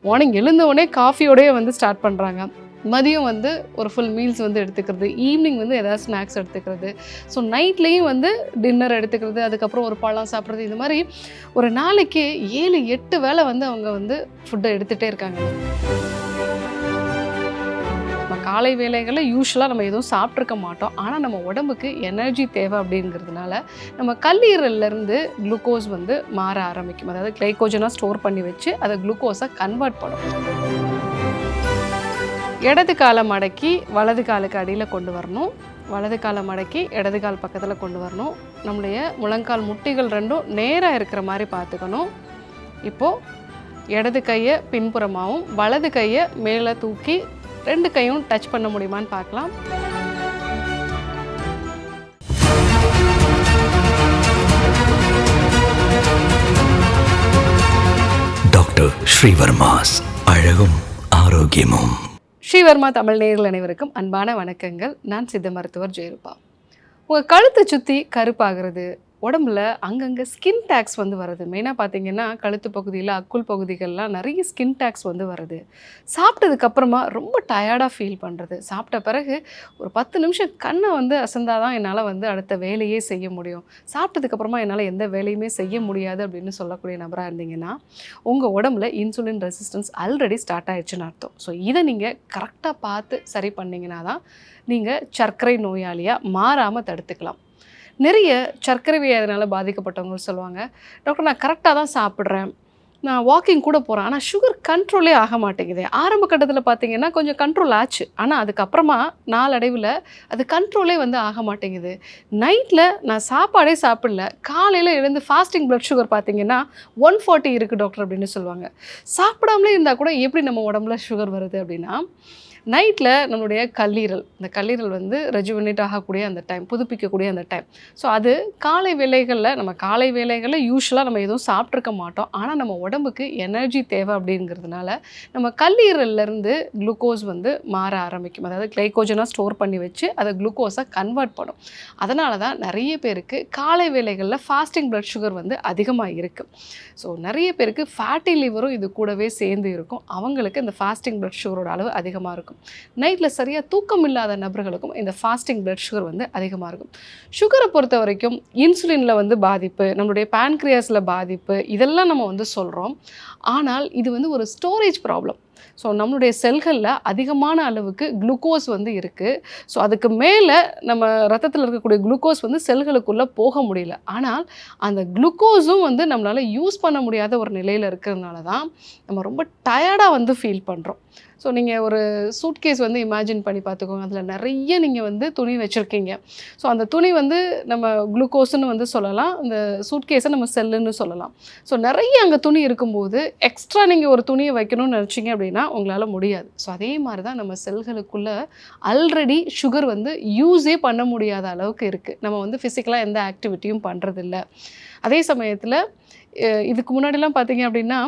Morning எழுந்தவுடனே காஃபியோடய வந்து start பண்ணுறாங்க. மதியம் வந்து ஒரு ஃபுல் மீல்ஸ் வந்து எடுத்துக்கிறது, ஈவினிங் வந்து ஏதாவது ஸ்நாக்ஸ் எடுத்துக்கிறது, ஸோ நைட்லேயும் வந்து டின்னர் எடுத்துக்கிறது, அதுக்கப்புறம் ஒரு பழம் சாப்பிட்றது, இந்த மாதிரி ஒரு நாளைக்கு 7-8 வேளை வந்து அவங்க வந்து ஃபுட்டை எடுத்துகிட்டே இருக்காங்க. காலை வேளைகளில் யூஸ்வலாக நம்ம எதுவும் சாப்பிட்ருக்க மாட்டோம். ஆனால் நம்ம உடம்புக்கு எனர்ஜி தேவை அப்படிங்கிறதுனால நம்ம கல்லீரல்லேருந்து குளுக்கோஸ் வந்து மாற ஆரம்பிக்கும். அதாவது கிளைக்கோஜனாக ஸ்டோர் பண்ணி வச்சு அதை குளுக்கோஸாக கன்வெர்ட் பண்ணும். இடது காலை மடக்கி வலது காலுக்கு அடியில் கொண்டு வரணும். வலது காலை மடக்கி இடது கால் பக்கத்தில் கொண்டு வரணும். நம்முடைய முழங்கால் முட்டிகள் ரெண்டும் நேராக இருக்கிற மாதிரி பார்த்துக்கணும். இப்போது இடது கையை பின்புறமாகவும் வலது கையை மேலே தூக்கி 2 கையும் டச் பண்ண முடியுமான்னு பார்க்கலாம். டாக்டர் ஸ்ரீவர்மாஸ் அழகும் ஆரோக்கியமும். ஸ்ரீவர்மா தமிழ் நேயர்கள் அனைவருக்கும் அன்பான வணக்கங்கள். நான் சித்த மருத்துவர் ஜெயரூபா. உங்கள் கழுத்தை சுற்றி கருப்பாகிறது, உடம்புல அங்கங்கே ஸ்கின் டேக்ஸ் வந்து வருது. மெயினாக பார்த்தீங்கன்னா கழுத்து பகுதியில் அக்குள் பகுதிகளெலாம் நிறைய ஸ்கின் டேக்ஸ் வந்து வருது. சாப்பிட்டதுக்கப்புறமா ரொம்ப டயர்டாக ஃபீல் பண்ணுறது, சாப்பிட்ட பிறகு ஒரு 10 நிமிஷம் கண்ணை வந்து அசந்தாதான் என்னால் வந்து அடுத்த வேலையே செய்ய முடியும், சாப்பிட்டதுக்கப்புறமா என்னால் எந்த வேலையுமே செய்ய முடியாது அப்படின்னு சொல்லக்கூடிய நபராக இருந்தீங்கன்னா உங்கள் உடம்புல இன்சுலின் ரெசிஸ்டன்ஸ் ஆல்ரெடி ஸ்டார்ட் ஆகிடுச்சுன்னு அர்த்தம். ஸோ இதை நீங்கள் கரெக்டாக பார்த்து சரி பண்ணிங்கன்னா தான் நீங்கள் சர்க்கரை நோயாளியாக மாறாமல் தடுத்துக்கலாம். நிறைய சர்க்கரை வியாதினால் பாதிக்கப்பட்டவங்க சொல்லுவாங்க, டாக்டர் நான் கரெக்டாக தான் சாப்பிட்றேன், நான் வாக்கிங் கூட போகிறேன், ஆனால் சுகர் கண்ட்ரோலே ஆக மாட்டேங்குது. ஆரம்ப கட்டத்தில் பார்த்தீங்கன்னா கொஞ்சம் கண்ட்ரோல் ஆச்சு, ஆனால் அதுக்கப்புறமா நாளடைவில் அது கண்ட்ரோலே வந்து ஆக மாட்டேங்குது. நைட்டில் நான் சாப்பாடே சாப்பிடல, காலையில் எழுந்து ஃபாஸ்டிங் பிளட் சுகர் பார்த்தீங்கன்னா 140 இருக்குது டாக்டர் அப்படின்னு சொல்லுவாங்க. சாப்பிடாமலே இருந்தால் கூட எப்படி நம்ம உடம்புல சுகர் வருது அப்படின்னா, நைட்டில் நம்மளுடைய இந்த கல்லீரல் வந்து ரெஜுவனேட் ஆகக்கூடிய அந்த டைம், புதுப்பிக்கக்கூடிய அந்த டைம். ஸோ அது காலை வேளைகளில் யூஸ்வலாக நம்ம எதுவும் சாப்பிட்ருக்க மாட்டோம். ஆனால் நம்ம உடம்புக்கு எனர்ஜி தேவை அப்படிங்கிறதுனால நம்ம கல்லீரல்லேருந்து குளுக்கோஸ் வந்து மாற ஆரம்பிக்கும். அதாவது கிளைக்கோஜனாக ஸ்டோர் பண்ணி வச்சு அதை குளுக்கோஸாக கன்வெர்ட் பண்ணும். அதனால தான் நிறைய பேருக்கு காலை வேளைகளில் ஃபாஸ்டிங் பிளட் சுகர் வந்து அதிகமாக இருக்குது. ஸோ நிறைய பேருக்கு ஃபேட்டி லிவரும் இது கூடவே சேர்ந்து இருக்கும். அவங்களுக்கு இந்த ஃபாஸ்டிங் பிளட் சுகரோட அளவு அதிகமாக இருக்கும். நைட்டில் சரியாக தூக்கம் இல்லாத நபர்களுக்கும் இந்த ஃபாஸ்டிங் பிளட் சுகர் வந்து அதிகமாக இருக்கும். சுகரை பொறுத்த வரைக்கும் இன்சுலினில் வந்து பாதிப்பு, நம்மளுடைய பேன்க்ரியாஸில் பாதிப்பு, இதெல்லாம் நம்ம வந்து சொல்கிறோம். ஆனால் இது வந்து ஒரு ஸ்டோரேஜ் ப்ராப்ளம். ஸோ நம்மளுடைய செல்களில் அதிகமான அளவுக்கு குளுக்கோஸ் வந்து இருக்குது. ஸோ அதுக்கு மேலே நம்ம ரத்தத்தில் இருக்கக்கூடிய குளுக்கோஸ் வந்து செல்களுக்குள்ளே போக முடியல. ஆனால் அந்த குளுக்கோஸும் வந்து நம்மளால் யூஸ் பண்ண முடியாத ஒரு நிலையில் இருக்கிறதுனால தான் நம்ம ரொம்ப டயர்டாக வந்து ஃபீல் பண்ணுறோம். ஸோ நீங்கள் ஒரு சூட்கேஸ் வந்து இமேஜின் பண்ணி பார்த்துக்கோங்க. அதில் நிறைய நீங்கள் வந்து துணி வச்சுருக்கீங்க. ஸோ அந்த துணி வந்து நம்ம குளுக்கோஸ்ன்னு வந்து சொல்லலாம், அந்த சூட்கேஸை நம்ம செல்லுன்னு சொல்லலாம். ஸோ நிறைய அங்கே துணி இருக்கும்போது எக்ஸ்ட்ரா நீங்கள் ஒரு துணியை வைக்கணும்னு நினச்சிங்க அப்படின்னா உங்களால் முடியாது. ஸோ அதே மாதிரி தான் நம்ம செல்களுக்குள்ளே ஆல்ரெடி சுகர் வந்து யூஸே பண்ண முடியாத அளவுக்கு இருக்குது. நம்ம வந்து ஃபிசிக்கலாக எந்த ஆக்டிவிட்டியும் பண்ணுறதில்ல. அதே சமயத்தில் இதுக்கு முன்னாடிலாம் பார்த்தீங்க அப்படின்னா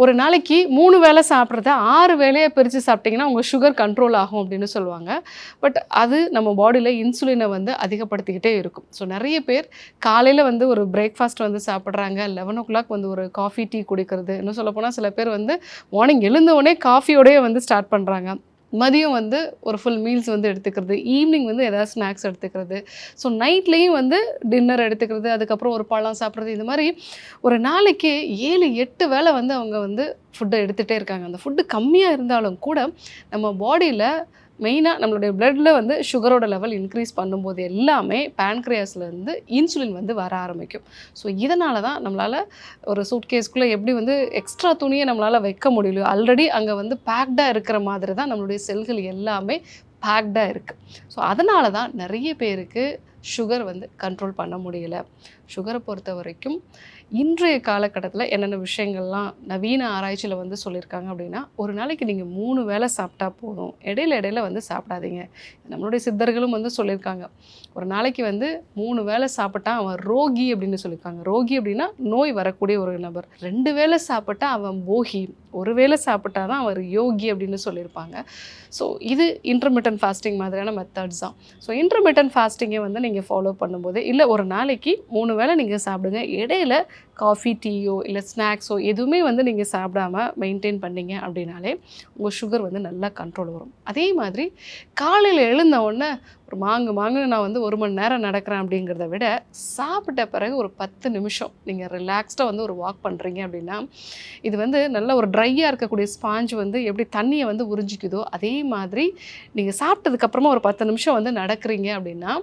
ஒரு நாளைக்கு 3 வேளை சாப்பிட்றத 6 வேளையை பிரித்து சாப்பிட்டிங்கன்னா உங்கள் சுகர் கண்ட்ரோல் ஆகும் அப்படின்னு சொல்லுவாங்க. பட் அது நம்ம பாடியில் இன்சுலினை வந்து அதிகப்படுத்திக்கிட்டே இருக்கும். ஸோ நிறைய பேர் காலையில் வந்து ஒரு பிரேக்ஃபாஸ்ட் வந்து சாப்பிட்றாங்க, 11 o'clock வந்து ஒரு காஃபி டீ குடிக்கிறது, இன்னும் சொல்லப்போனால் சில பேர் வந்து மார்னிங் எழுந்தவுடனே காஃபியோடய வந்து ஸ்டார்ட் பண்ணுறாங்க. மதியம் வந்து ஒரு ஃபுல் மீல்ஸ் வந்து எடுத்துக்கிறது, ஈவினிங் வந்து ஏதாவது ஸ்நாக்ஸ் எடுத்துக்கிறது, ஸோ நைட்லேயும் வந்து டின்னர் எடுத்துக்கிறது, அதுக்கப்புறம் ஒரு பழம் சாப்பிட்றது, இந்த மாதிரி ஒரு நாளைக்கு 7-8 வேளை வந்து அவங்க வந்து ஃபுட்டை எடுத்துகிட்டே இருக்காங்க. அந்த ஃபுட்டு கம்மியாக இருந்தாலும் கூட நம்ம பாடியில் மெயினாக நம்மளுடைய பிளட்டில் வந்து சுகரோட லெவல் இன்க்ரீஸ் பண்ணும்போது எல்லாமே பேன்க்ரியாஸ்லேருந்து இன்சுலின் வந்து வர ஆரம்பிக்கும். ஸோ இதனால தான் நம்மளால் ஒரு சூட்கேஸ்க்குள்ளே எப்படி வந்து எக்ஸ்ட்ரா துணியை நம்மளால் வைக்க முடியலையோ, ஆல்ரெடி அங்கே வந்து பேக்டாக இருக்கிற மாதிரி தான் நம்மளுடைய செல்கள் எல்லாமே பேக்டாக இருக்குது. ஸோ அதனால தான் நிறைய பேருக்கு சுகர் வந்து கண்ட்ரோல் பண்ண முடியலை. சுகரை பொறுத்த வரைக்கும் இன்றைய காலகட்டத்தில் என்னென்ன விஷயங்கள்லாம் நவீன ஆராய்ச்சியில் வந்து சொல்லியிருக்காங்க அப்படின்னா, ஒரு நாளைக்கு நீங்கள் 3 வேளை சாப்பிட்டா போதும், இடையில வந்து சாப்பிடாதீங்க. நம்மளுடைய சித்தர்களும் வந்து சொல்லியிருக்காங்க, ஒரு நாளைக்கு வந்து 3 வேளை சாப்பிட்டா அவன் ரோகி அப்படின்னு சொல்லியிருக்காங்க. ரோகி அப்படின்னா நோய் வரக்கூடிய ஒரு நபர். 2 வேளை சாப்பிட்டா அவன் போகி, 1 வேளை சாப்பிட்டா தான் அவர் யோகி அப்படின்னு சொல்லியிருப்பாங்க. ஸோ இது இன்டர்மிட்டன்ட் ஃபாஸ்டிங் மாதிரியான மெத்தட்ஸ் தான். ஸோ இன்டர்மிட்டன்ட் ஃபாஸ்டிங்கை வந்து நீங்கள் ஃபாலோ பண்ணும்போது, இல்லை ஒரு நாளைக்கு 3 வேளை நீங்கள் சாப்பிடுங்க, இடையில காஃபி, டீயோ இல்லை ஸ்நாக்ஸோ எதுவுமே வந்து நீங்கள் சாப்பிடாம மெயின்டைன் பண்ணீங்க அப்படின்னாலே உங்கள் சுகர் வந்து நல்லா கண்ட்ரோல் வரும். அதே மாதிரி காலையில் எழுந்த உடனே ஒரு மாங்குன்னு நான் வந்து 1 மணி நேரம் நடக்கிறேன் அப்படிங்கிறத விட, சாப்பிட்ட பிறகு ஒரு 10 நிமிஷம் நீங்கள் ரிலாக்ஸ்டாக வந்து ஒரு வாக் பண்ணுறீங்க அப்படின்னா, இது வந்து நல்ல ஒரு ட்ரையாக இருக்கக்கூடிய ஸ்பாஞ்ச் வந்து எப்படி தண்ணியை வந்து உறிஞ்சிக்குதோ, அதே மாதிரி நீங்கள் சாப்பிட்டதுக்கப்புறமா ஒரு 10 நிமிஷம் வந்து நடக்கிறீங்க அப்படின்னா,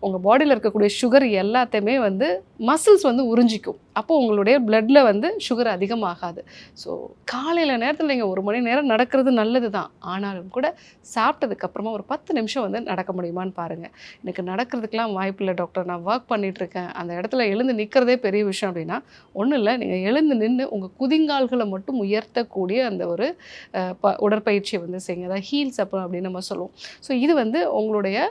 உங்கள் பாடியில் இருக்கக்கூடிய சுகர் எல்லாத்தையுமே வந்து மசில்ஸ் வந்து உறிஞ்சிக்கும். அப்போது உங்களுடைய பிளட்டில் வந்து சுகர் அதிகமாகாது. ஸோ காலையில் நேரத்தில் நீங்கள் 1 மணி நேரம் நடக்கிறது நல்லது தான். ஆனாலும் கூட சாப்பிட்டதுக்கப்புறமா ஒரு 10 நிமிஷம் வந்து நடக்க முடியுமான்னு பாருங்கள். எனக்கு நடக்கிறதுக்கெலாம் வாய்ப்பில்லை டாக்டர், நான் ஒர்க் பண்ணிகிட்ருக்கேன், அந்த இடத்துல எழுந்து நிற்கிறதே பெரிய விஷயம் அப்படின்னா, ஒன்றும் இல்லை, நீங்கள் எழுந்து நின்று உங்கள் குதிங்கால்களை மட்டும் உயர்த்தக்கூடிய அந்த ஒரு உடற்பயிற்சியை வந்து செய்யுங்க. அதாவது ஹீல்ஸ் அப் அப்படின்னு நம்ம சொல்லுவோம். ஸோ இது வந்து உங்களுடைய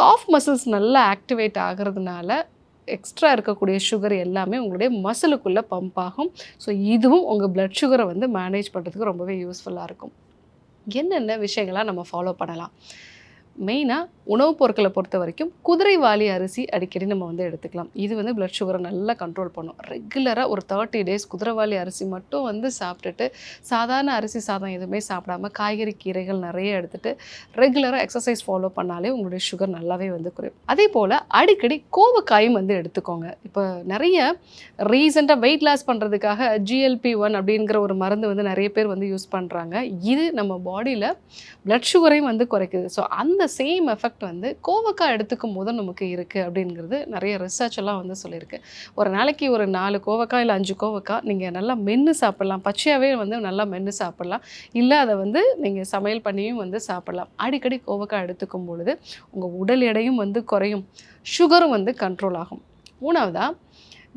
காஃப் மசில்ஸ் நல்லா ஆக்டிவேட் ஆகிறதுனால எக்ஸ்ட்ரா இருக்கக்கூடிய சுகர் எல்லாமே உங்களுடைய மசிலுக்குள்ளே பம்ப் ஆகும். ஸோ இதுவும் உங்கள் பிளட் சுகரை வந்து மேனேஜ் பண்ணுறதுக்கு ரொம்பவே யூஸ்ஃபுல்லாக இருக்கும். என்னென்ன விஷயங்களாக நம்ம ஃபாலோ பண்ணலாம்? மெயினாக உணவுப் பொருட்களை பொறுத்த வரைக்கும் குதிரைவாலி அரிசி அடிக்கடி நம்ம வந்து எடுத்துக்கலாம். இது வந்து பிளட் சுகரை நல்லா கண்ட்ரோல் பண்ணும். ரெகுலராக ஒரு 30 டேஸ் குதிரைவாலி அரிசி மட்டும் வந்து சாப்பிட்டுட்டு, சாதாரண அரிசி சாதம் எதுவுமே சாப்பிடாம காய்கறி கீரைகள் நிறைய எடுத்துகிட்டு ரெகுலராக எக்ஸசைஸ் ஃபாலோ பண்ணாலே உங்களுடைய சுகர் நல்லாவே வந்து குறையும். அதே போல் அடிக்கடி கோவக்காயும் வந்து எடுத்துக்கோங்க. இப்போ நிறைய ரீசெண்டாக வெயிட் லாஸ் பண்ணுறதுக்காக GLP-1 அப்படிங்கிற ஒரு மருந்து வந்து நிறைய பேர் வந்து யூஸ் பண்ணுறாங்க. இது நம்ம பாடியில் பிளட் சுகரையும் வந்து குறைக்குது. ஸோ அந்த சேம் எஃபெக்ட் வந்து கோவக்காய் எடுத்துக்கும் போது நமக்கு இருக்குது அப்படிங்கிறது நிறைய ரிசர்ச் எல்லாம் வந்து சொல்லியிருக்கு. ஒரு நாளைக்கு ஒரு 4 கோவக்காய் இல்லை 5 கோவக்காய் நீங்கள் நல்லா மென்று சாப்பிட்லாம். பச்சையாகவே வந்து நல்லா மென்று சாப்பிட்லாம். இல்லை அதை வந்து நீங்கள் சமையல் பண்ணியும் வந்து சாப்பிட்லாம். அடிக்கடி கோவக்காய் எடுத்துக்கும் பொழுது உங்கள் உடல் எடையும் வந்து குறையும், சுகரும் வந்து கண்ட்ரோல் ஆகும். 3வதாக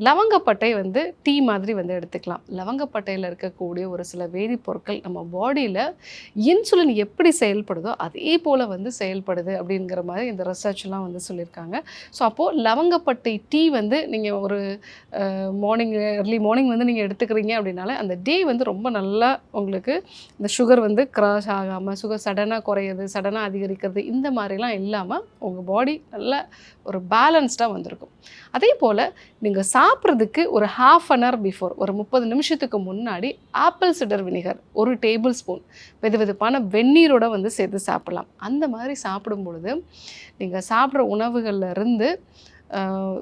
லவங்கப்பட்டை வந்து டீ மாதிரி வந்து எடுத்துக்கலாம். லவங்கப்பட்டையில் இருக்கக்கூடிய ஒரு சில வேதிப்பொருட்கள் நம்ம பாடியில் இன்சுலின் எப்படி செயல்படுதோ அதே போல் வந்து செயல்படுது அப்படிங்கிற மாதிரி இந்த ரிசர்ச்லாம் வந்து சொல்லியிருக்காங்க. ஸோ அப்போது லவங்கப்பட்டை டீ வந்து நீங்கள் ஒரு ஏர்லி மார்னிங் வந்து நீங்கள் எடுத்துக்கிறீங்க அப்படின்னாலே அந்த டே வந்து ரொம்ப நல்லா உங்களுக்கு இந்த சுகர் வந்து கிராஸ் ஆகாமல், சுகர் சடனாக குறையிறது, சடனாக அதிகரிக்கிறது இந்த மாதிரிலாம் இல்லாமல் உங்கள் பாடி நல்ல ஒரு பேலன்ஸ்டாக வந்திருக்கும். அதே போல் நீங்கள் சாப்பிட்றதுக்கு ஒரு 1/2 hour பிஃபோர், ஒரு 30 நிமிஷத்துக்கு முன்னாடி apple cider vinegar 1 tablespoon வெதுவெதுப்பான வெந்நீரோட வந்து சேர்த்து சாப்பிட்லாம். அந்த மாதிரி சாப்பிடும் பொழுது நீங்கள் சாப்பிட்ற உணவுகளில் இருந்து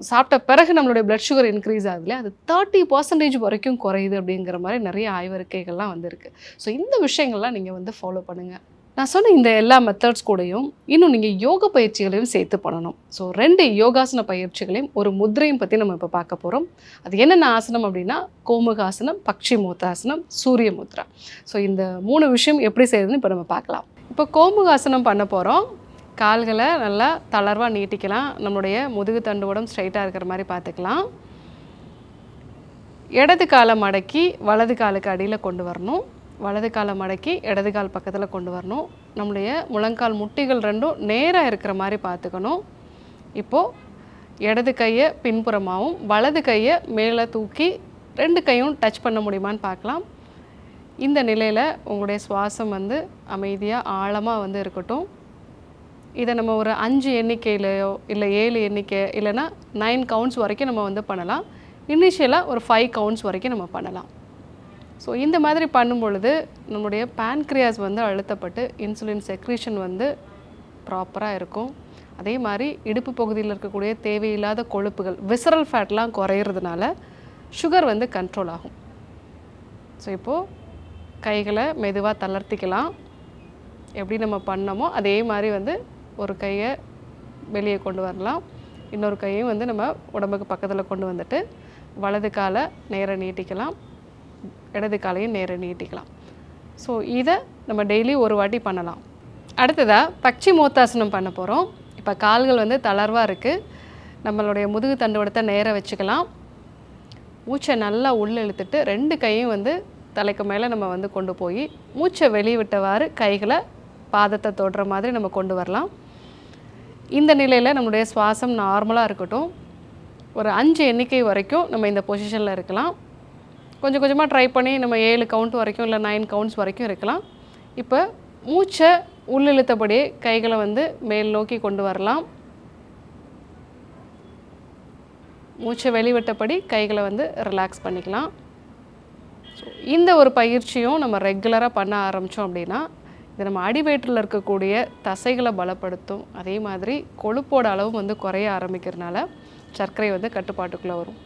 சாப்பிட்ட பிறகு நம்மளுடைய பிளட் சுகர் இன்க்ரீஸ் ஆகுதுல, அது 30% வரைக்கும் குறையுது அப்படிங்கிற மாதிரி நிறைய ஆய்வறிக்கைகள்லாம் வந்திருக்கு. ஸோ இந்த விஷயங்கள்லாம் நீங்கள் வந்து ஃபாலோ பண்ணுங்கள். நான் சொன்ன இந்த எல்லா மெத்தட்ஸ் கூடயும் இன்னும் நீங்கள் யோக பயிற்சிகளையும் சேர்த்து பண்ணணும். ஸோ 2 யோகாசன பயிற்சிகளையும் ஒரு முத்திரையும் பற்றி நம்ம இப்போ பார்க்க போகிறோம். அது என்னென்ன ஆசனம் அப்படின்னா கோமுகாசனம், பக்ஷிமோத்தாசனம், சூரிய முத்ரா. ஸோ இந்த 3 விஷயம் எப்படி செய்யுதுன்னு இப்போ நம்ம பார்க்கலாம். இப்போ கோமுகாசனம் பண்ண போகிறோம். கால்களை நல்லா தளர்வாக நீட்டிக்கலாம். நம்மளுடைய முதுகு தண்டுவடம் ஸ்ட்ரைட்டாக இருக்கிற மாதிரி பார்த்துக்கலாம். இடது காலை மடக்கி வலது காலுக்கு அடியில் கொண்டு வரணும். வலது காலை மடக்கி இடது கால் பக்கத்தில் கொண்டு வரணும். நம்முடைய முழங்கால் முட்டிகள் 2ம் நேராக இருக்கிற மாதிரி பார்த்துக்கணும். இப்போது இடது கையை பின்புறமாகவும் வலது கையை மேலே தூக்கி 2 கையும் டச் பண்ண முடியுமான்னு பார்க்கலாம். இந்த நிலையில் உங்களுடைய சுவாசம் வந்து அமைதியாக ஆழமாக வந்து இருக்கட்டும். இதை நம்ம ஒரு 5 எண்ணிக்கையிலையோ இல்லை 7 எண்ணிக்கை இல்லைன்னா 9 கவுண்ட்ஸ் வரைக்கும் நம்ம வந்து பண்ணலாம். இனிஷியலாக ஒரு 5 கவுண்ட்ஸ் வரைக்கும் நம்ம பண்ணலாம். ஸோ இந்த மாதிரி பண்ணும் பொழுது நம்முடைய பேன்க்ரியாஸ் வந்து அழுத்தப்பட்டு இன்சுலின் செக்ரீஷன் வந்து ப்ராப்பராக இருக்கும். அதே மாதிரி இடுப்பு பகுதியில் இருக்கக்கூடிய தேவையில்லாத கொழுப்புகள் விசரல் ஃபேட்லாம் குறையிறதுனால சுகர் வந்து கண்ட்ரோல் ஆகும். ஸோ இப்போது கைகளை மெதுவாக தளர்த்திக்கலாம். எப்படி நம்ம பண்ணோமோ அதே மாதிரி வந்து ஒரு கையை வெளியே கொண்டு வரலாம். இன்னொரு கையையும் வந்து நம்ம உடம்புக்கு பக்கத்தில் கொண்டு வந்துட்டு வலது காலை நேராக நீட்டிக்கலாம், இடது காலையும் நேராக நீட்டிக்கலாம். ஸோ இதை நம்ம டெய்லி ஒரு வாட்டி பண்ணலாம். அடுத்ததாக பக்ஷிமோத்தாசனம் பண்ண போகிறோம். இப்போ கால்கள் வந்து தளர்வாக இருக்குது. நம்மளுடைய முதுகு தண்டுவடத்தை நேராக வச்சுக்கலாம். மூச்சை நல்லா உள்ளே இழுத்துட்டு 2 கையும் வந்து தலைக்கு மேலே நம்ம வந்து கொண்டு போய் மூச்சை வெளியே விட்டவாறு கைகளை பாதத்தை தொடுற மாதிரி நம்ம கொண்டு வரலாம். இந்த நிலையில் நம்மளுடைய சுவாசம் நார்மலாக இருக்கட்டும். ஒரு 5 எண்ணிக்கை வரைக்கும் நம்ம இந்த பொசிஷனில் இருக்கலாம். கொஞ்சம் கொஞ்சமாக ட்ரை பண்ணி நம்ம 7 கவுண்ட் வரைக்கும் இல்லை 9 கவுண்ட்ஸ் வரைக்கும் இருக்கலாம். இப்போ மூச்சை உள்ளிழுத்தபடியே கைகளை வந்து மேல் நோக்கி கொண்டு வரலாம். மூச்சை வெளிவிட்டபடி கைகளை வந்து ரிலாக்ஸ் பண்ணிக்கலாம். ஸோ இந்த ஒரு பயிற்சியும் நம்ம ரெகுலராக பண்ண ஆரம்பித்தோம் அப்படின்னா இது நம்ம அடிவயிற்றில் இருக்கக்கூடிய தசைகளை பலப்படுத்தும். அதே மாதிரி கொழுப்போட அளவும் வந்து குறைய ஆரம்பிக்கிறதுனால சர்க்கரை வந்து கட்டுப்பாட்டுக்குள்ளே வரும்.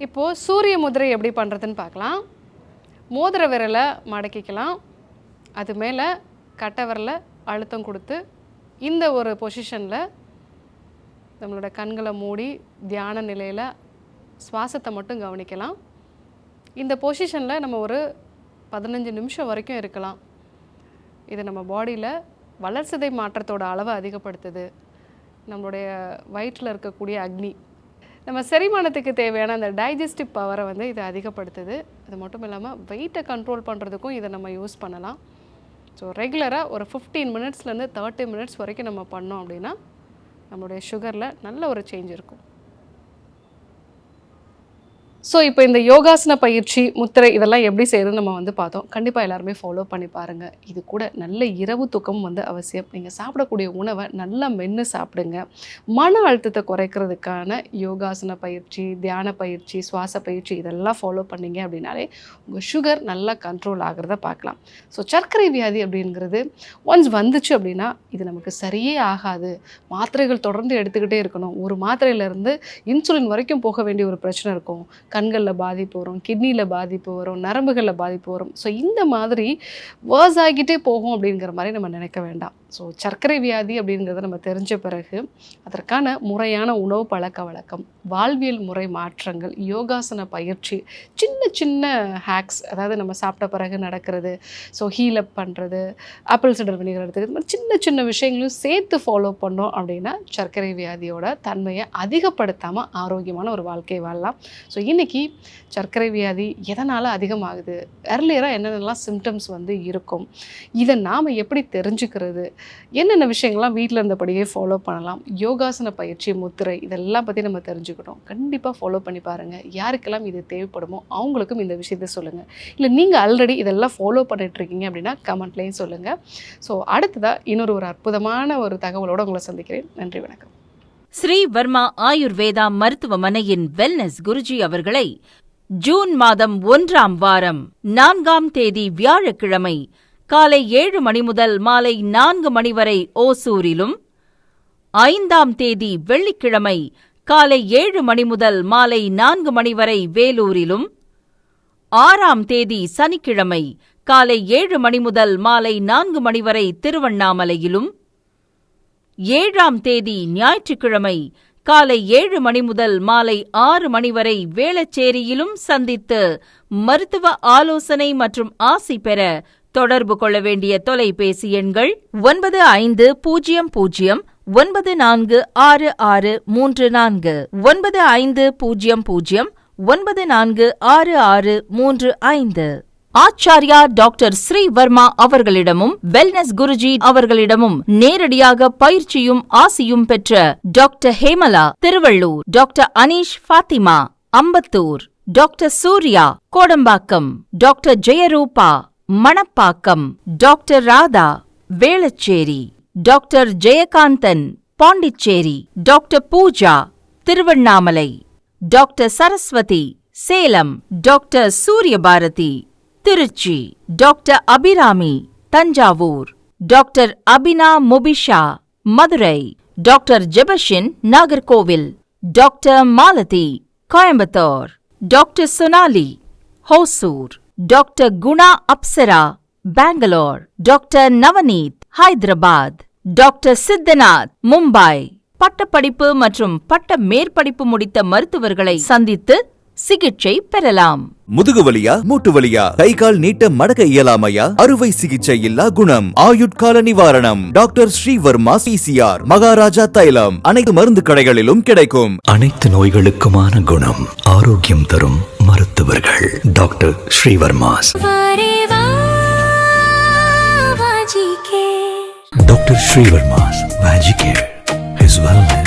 இப்போது சூரிய முதிரை எப்படி பண்ணுறதுன்னு பார்க்கலாம். மோதிர விரலை மடக்கிக்கலாம். அது மேலே கட்டை விரலை அழுத்தம் கொடுத்து இந்த ஒரு பொசிஷனில் நம்மளோட கண்களை மூடி தியான நிலையில் சுவாசத்தை மட்டும் கவனிக்கலாம். இந்த பொசிஷனில் நம்ம ஒரு 15 நிமிஷம் வரைக்கும் இருக்கலாம். இது நம்ம பாடியில் வளர்சிதை மாற்றத்தோட அளவை அதிகப்படுத்துது. நம்மளுடைய வயிற்றில் இருக்கக்கூடிய அக்னி நம்ம செரிமானத்துக்கு தேவையான அந்த டைஜஸ்டிவ் பவரை வந்து இது அதிகப்படுத்துது. அது மட்டும் இல்லாமல் வெயிட்டை கண்ட்ரோல் பண்ணுறதுக்கும் இதை நம்ம யூஸ் பண்ணலாம். ஸோ ரெகுலராக ஒரு 15 மினிட்ஸ்லேருந்து 30 மினிட்ஸ் வரைக்கும் நம்ம பண்ணோம் அப்படின்னா நம்மளுடைய சுகரில் நல்ல ஒரு சேஞ்ச் இருக்கும். ஸோ இப்போ இந்த யோகாசன பயிற்சி முத்திரை இதெல்லாம் எப்படி செய்யறதுன்னு நம்ம வந்து பார்த்தோம். கண்டிப்பாக எல்லாருமே ஃபாலோ பண்ணி பாருங்கள். இது கூட நல்ல இரவு தூக்கம் வந்து அவசியம். நீங்கள் சாப்பிடக்கூடிய உணவை நல்லா மென்று சாப்பிடுங்க. மன அழுத்தத்தை குறைக்கிறதுக்கான யோகாசன பயிற்சி, தியான பயிற்சி, சுவாச பயிற்சி இதெல்லாம் ஃபாலோ பண்ணிங்க அப்படின்னாலே உங்கள் சுகர் நல்லா கண்ட்ரோல் ஆகிறத பார்க்கலாம். ஸோ சர்க்கரை வியாதி அப்படிங்கிறது ஒன்ஸ் வந்துச்சு அப்படின்னா இது நமக்கு சரியே ஆகாது. மாத்திரைகள் தொடர்ந்து எடுத்துக்கிட்டே இருக்கணும். ஒரு மாத்திரையிலேருந்து இன்சுலின் வரைக்கும் போக வேண்டிய ஒரு பிரச்சனை இருக்கும். கண்களில் பாதிப்பு வரும், கிட்னியில் பாதிப்பு வரும், நரம்புகளில் பாதிப்பு வரும். ஸோ இந்த மாதிரி வேர்ஸ் ஆகிட்டே போகும் அப்படிங்கிற மாதிரி நம்ம நினைக்க வேண்டாம். ஸோ சர்க்கரை வியாதி அப்படிங்கிறத நம்ம தெரிஞ்ச பிறகு அதற்கான முறையான உணவு பழக்க வழக்கம், வாழ்வியல் முறை மாற்றங்கள், யோகாசன பயிற்சி, சின்ன சின்ன ஹேக்ஸ், அதாவது நம்ம சாப்பிட்ட பிறகு நடக்கிறது, ஸோ ஹீல் அப் பண்ணுறது, ஆப்பிள் சிடர் வினிகர் எடுத்துக்கிறது, இந்த மாதிரி சின்ன சின்ன விஷயங்களையும் சேர்த்து ஃபாலோ பண்ணோம் அப்படின்னா சர்க்கரை வியாதியோட தன்மையை அதிகப்படுத்தாமல் ஆரோக்கியமான ஒரு வாழ்க்கை வாழலாம். ஸோ இன்றைக்கி சர்க்கரை வியாதி எதனால் அதிகமாகுது, எர்லியராக என்னென்னலாம் சிம்டம்ஸ் வந்து இருக்கும், இதை நாம் எப்படி தெரிஞ்சுக்கிறது, என்னென்ன விஷயங்கள்லாம் வீட்டில் இருந்தபடியே ஃபாலோ பண்ணலாம், யோகாசன பயிற்சி, முத்திரை இதெல்லாம் பற்றி நம்ம தெரிஞ்சுக்கிட்டோம். கண்டிப்பாக ஃபாலோ பண்ணி பாருங்கள். யாருக்கெல்லாம் இது தேவைப்படுமோ அவங்களுக்கும் இந்த விஷயத்தை சொல்லுங்கள். இல்லை நீங்கள் ஆல்ரெடி இதெல்லாம் ஃபாலோ பண்ணிகிட்ருக்கீங்க அப்படின்னா கமெண்ட்லேயும் சொல்லுங்கள். ஸோ அடுத்ததாக இன்னொரு அற்புதமான ஒரு தகவலோடு உங்களை சந்திக்கிறேன். நன்றி, வணக்கம். ஸ்ரீ வர்மா ஆயுர்வேதா மருத்துவமனையின் வெல்னஸ் குருஜி அவர்களை ஜூன் மாதம் 1ஆம் வாரம் 4ஆம் தேதி வியாழக்கிழமை காலை 7 மணி முதல் மாலை 4 மணி வரை ஓசூரிலும், 5ஆம் தேதி வெள்ளிக்கிழமை காலை 7 மணி முதல் மாலை 4 மணி வரை வேலூரிலும், 6ஆம் தேதி சனிக்கிழமை காலை 7 மணி முதல் மாலை 4 மணி வரை திருவண்ணாமலையிலும், 7ஆம் தேதி ஞாயிற்றுக்கிழமை காலை 7 மணி முதல் மாலை 6 மணி வரை வேளச்சேரியிலும் சந்தித்து மருத்துவ ஆலோசனை மற்றும் ஆசி பெற தொடர்பு கொள்ள வேண்டிய தொலைபேசி எண்கள் 9500 946634 9500 946635. ஆச்சார்யா டாக்டர் ஸ்ரீ வர்மா அவர்களிடமும் வெல்னஸ் குருஜி அவர்களிடமும் நேரடியாக பயிற்சியும் ஆசியும் பெற்ற doctor Hemala Thiruvallur, doctor Aneesh Fathima Ambattur, doctor Surya Kodambakkam, doctor Jayarupa Manapakkam, doctor Radha Velachery, doctor Jayakanthan Pondicherry, doctor Pooja Tiruvannamalai, doctor Saraswathi Salem, doctor Suryabharathi Trichy, doctor Abirami Thanjavur, doctor Abina Mubisha Madurai, doctor Jebashin Nagercoil, doctor Malathi Coimbatore, doctor Sonali Hosur, doctor Guna Apsara Bangalore, doctor Navneeth Hyderabad, doctor Siddhanath Mumbai. பட்டப்படிப்பு மற்றும் பட்ட மேற்படிப்பு முடித்த மருத்துவர்களை சந்தித்து சிகிச்சை பெறலாம். முதுகு வலியா, மூட்டு வலியா, கை கால் நீட்ட மடக்க இயலாமையா, அறுவை சிகிச்சை இல்லா குணம், ஆயுட்கால நிவாரணம். டாக்டர் ஸ்ரீவர்மா பிசிஆர், மகாராஜா தைலம் அனைத்து மருந்து கடைகளிலும் கிடைக்கும். அனைத்து நோய்களுக்குமான குணம், ஆரோக்கியம் தரும் மருத்துவர்கள் doctor Srivarma's. Doctor Srivarma's magic care, his wellness.